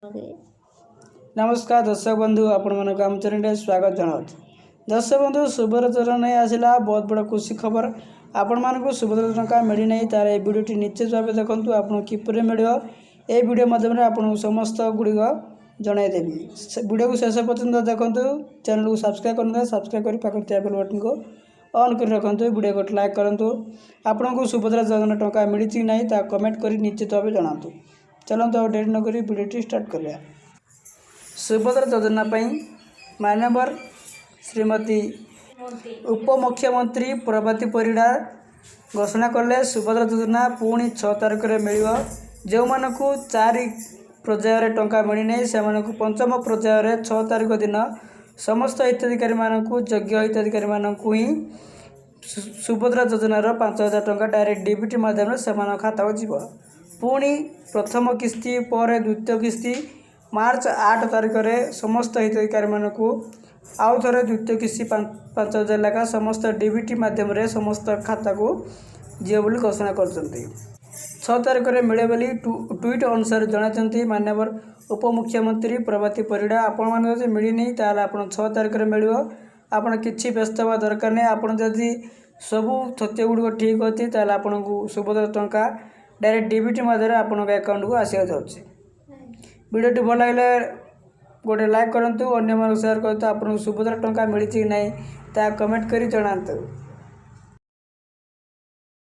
नमस्कार दर्शक बंधु आपण मानक आम चैनल स्वागत जनावत दर्शक बंधु सुभद्रा योजना नहीं आसला बहुत बड़ा खुशी खबर आपण मानक सुभद्रा टंका मिली नहीं तार ए वीडियो निश्चित भाव देखूँ आपको किपर मिल ए वीडियो माध्यम आपको समस्त गुड़िक जनईदेवी वीडियो को शेष पर्यटन देखूँ चैनल को सब्सक्राइब कर पाखे बेल बटन को ऑन कर रखु वीडियो को लाइक करूँ आपन को सुभद्रा योजना टंका मिली ना कमेंट कर निश्चित भाव जनातु चलते और डेरी नक वीडियो स्टार्ट करा। सुभद्रा योजना माननीय श्रीमती उपमुख्यमंत्री प्रभाती परिड़ा घोषणा कले सुभद्रा योजना पुणी 6 तारिख में मिल जो मानक 4 पर्यायर टंका मिलना से पंचम पर्यायर 6 तारिख दिन समस्त हिताधिकारी मानक योग्य हिताधिकारी मानक ही सुभद्रा योजनार 5,000 टंका डायरेक्ट डीबीटी माध्यम से खाता को जीव पुणी प्रथम किस्ती पर द्वितीय किस्ती मार्च 8 तारिख में समस्त हिताधिकारी मानक आउ थे द्वितीय किस्ती 5,000 लेखा समस्त डीबीटी माध्यम समस्त खाता को जीव बोली घोषणा कर 6 तारिख में मिले बोली ट्वीट अनुसार जनाते माननीय उपमुख्यमंत्री प्रभाती परिड़ा आपण मान मिलनी ताल आप 6 तारिख में मिल आप कि व्यस्त हवा दरकार नहीं आपड़ जदि सबू तथ्य गुड़िक ठीक अच्छी ताल आपन को सुभद्रा टंका डायरेक्ट डीबीटी माध्यम आपन अकाउंट को आसिया जाऊँगी वीडियो भल लगे गोटे लाइक करूँ अन्य शेयर करते आपको सुभद्रा टंका मिली ना कमेंट कर जनातु।